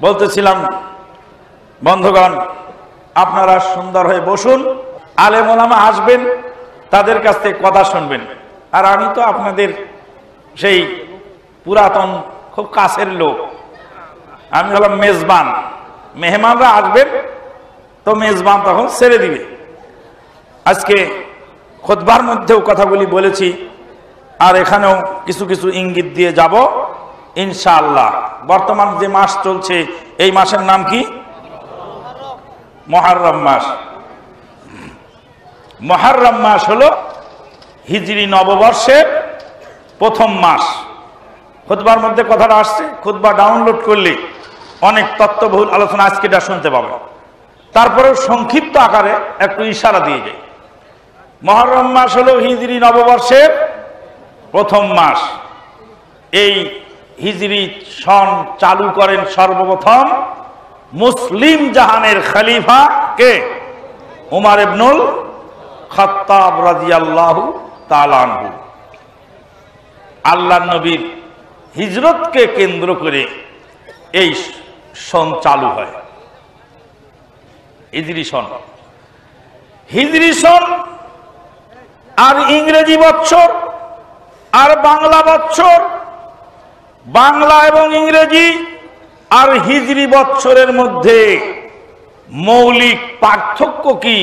বলতেছিলাম বন্ধুগণ, আপনারা সুন্দর হয়ে বসুন, আলেম ওলামা আসবেন, তাদের কাছ থেকে কথা শুনবেন। আর আমি তো আপনাদের সেই পুরাতন খুব কাছের লোক, আমি হলাম মেজবান। মেহমানরা আসবেন তো মেজবান তখন ছেড়ে দিবে। আজকে খুতবার মধ্যেও কথাগুলি বলেছি, আর এখানেও কিছু কিছু ইঙ্গিত দিয়ে যাব ইনশাআল্লাহ। বর্তমান যে মাস চলছে, এই মাসের নাম কি? মুহররম মাস। মুহররম মাস হলো হিজরি নববর্ষের প্রথম মাস। খুতবার মধ্যে কথাটা আসছে, খুতবা ডাউনলোড করলে অনেক তত্ত্ববহুল আলোচনা আজকে এটা শুনতে পাবেন। তারপরেও সংক্ষিপ্ত আকারে একটু ইশারা দিয়ে যাই। মুহররম মাস হলো হিজরি নববর্ষের প্রথম মাস। এই হিজরি সন চালু করেন সর্বপ্রথম মুসলিম জাহানের খলিফা কে? উমর ইবনুল খাত্তাব রাদিয়াল্লাহু তাআলা আনহু। আল্লাহর নবীর হিজরতকে কেন্দ্র করে এই সন চালু হয়, হিজরি সন। হিজরি সন আর ইংরেজি বৎসর আর বাংলা বৎসর, বাংলা এবং ইংরেজি আর হিজরি বৎসরের মধ্যে মৌলিক পার্থক্য কি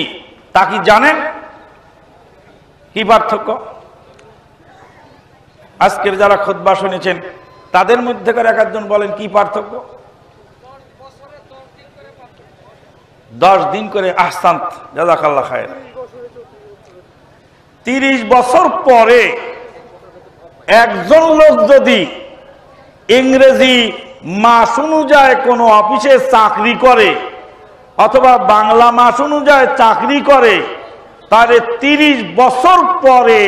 তা কি জানেন? কি পার্থক্য? আজকের যারা খুতবা শুনেছেন তাদের মধ্যেকার এক একজন বলেন কি পার্থক্য? 10 দিন করে। আহসান, জাযাকাল্লাহ খায়ের। 30 বছর পরে একজন লোক যদি ইংরেজি মাস অনুযায়ী কোনো অফিসে চাকরি করে অথবা বাংলা মাস অনুযায়ী চাকরি করে, তাহলে 30 বছর পরে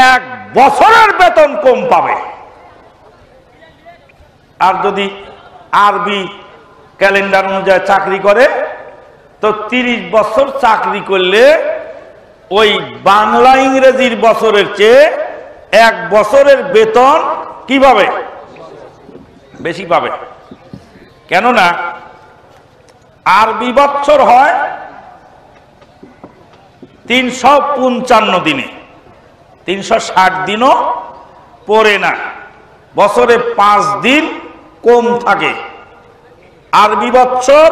1 বছরের বেতন কম পাবে। আর যদি আরবি ক্যালেন্ডার অনুযায়ী চাকরি করে তো 30 বছর চাকরি করলে ওই বাংলা ইংরেজির বছরের চেয়ে 1 বছরের বেতন কি পাবে? বেশি পাবে। কেননা আরবি বছর হয় 355 দিনে, 360 দিনও পড়ে না, বছরে 5 দিন কম থাকে। আরবি বছর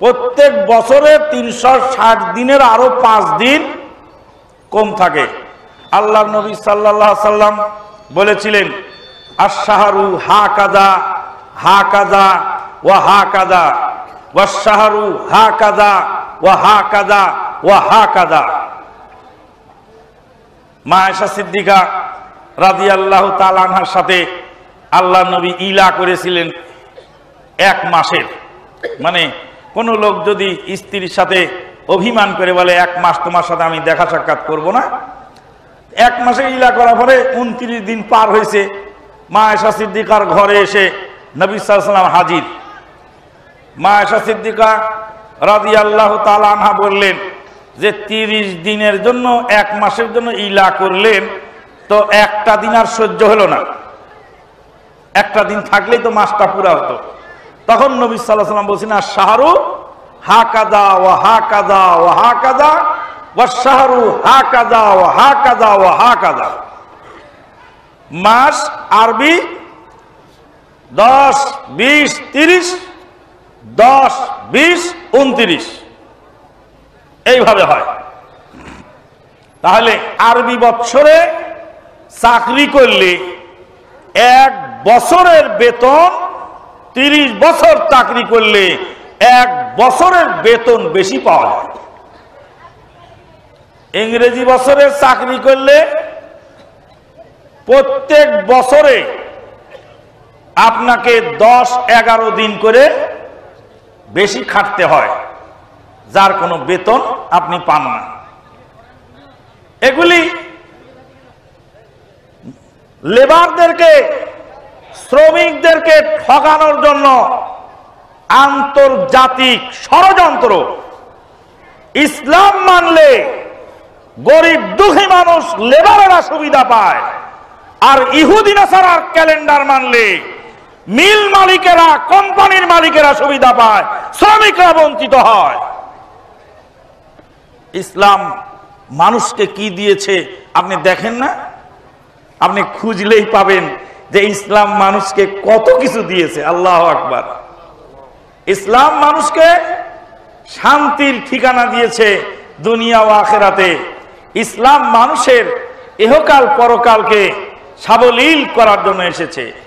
প্রত্যেক বছরে 360 দিনের আরো 5 দিন কম থাকে। আল্লাহর নবী সাল্লাল্লাহু আলাইহি সাল্লাম বলেছিলেন, আশ-শাহরু হাকাযা হাকাযা ওয়া হাকাযা ওয়াশ-শাহরু হাকাযা ওয়া হাকাযা ওয়া হাকাযা। মা আয়েশা সিদ্দিকা রাদিয়াল্লাহু তাআলা আনহার সাথে আল্লাহর নবী ইলা করেছিলেন 1 মাসের। মানে কোন লোক যদি স্ত্রীর সাথে অভিমান করে বলে 1 মাস তোমার সাথে আমি দেখা সাক্ষাৎ করব না, 1 মাসে ইলা করার পরে 29 দিন পার হয়েছে, মা আয়েশা সিদ্দিকার ঘরে এসে নবী সাল্লাল্লাহু আলাইহি ওয়াসাল্লাম হাজির। মা আয়েশা সিদ্দিকা রাদিয়াল্লাহু তাআলা আনহা বললেন যে 30 দিনের জন্য 1 মাসের জন্য ইলা করলেন, তো একটা দিন আর সহ্য হলো না, একটা দিন থাকলেই তো মাসটা পুরা হতো। তখন নবী সাল্লাল্লাহু আলাইহি ওয়াসাল্লাম বলছেন, আশ-শাহরু হাকাযা ওয়া হাকাযা ওয়া হাকাযা ওয়াশ-শাহরু হাকাযা ওয়া হাকাযা ওয়া হাকাযা। মাস আরবি 10, 20, 30, 10, 20, 29 এইভাবে হয়। তাহলে আরবি বৎসরে চাকরি করলে 1 বছরের বেতন, 30 বছর চাকরি করলে 1 বছরের বেতন বেশি পাওয়া যায়। ইংরেজি বছরের চাকরি করলে প্রত্যেক বছরে আপনাকে 10-11 দিন করে বেশি খাটতে হয়, যার কোনো বেতন আপনি পান না। এগুলি লেবারদেরকে, শ্রমিকদেরকে ঠকানোর জন্য আন্তর্জাতিক ষড়যন্ত্র। ইসলাম মানলে গরিব দুঃখী মানুষ, লেবারেরা সুবিধা পায়, আর ইহুদি নাসারার ক্যালেন্ডার মানলে মিল মালিকেরা, কোম্পানির মালিকেরা সুবিধা পায়, শ্রমিকরা বঞ্চিত হয়। ইসলাম মানুষকে কি দিয়েছে আপনি দেখেন না? আপনি খুঁজলেই পাবেন যে ইসলাম মানুষকে কত কিছু দিয়েছে। আল্লাহু আকবার। ইসলাম মানুষকে শান্তির ঠিকানা দিয়েছে দুনিয়া ও আখিরাতে। ইসলাম মানুষের ইহকাল পরকালকে সাবলীল করার জন্য এসেছে।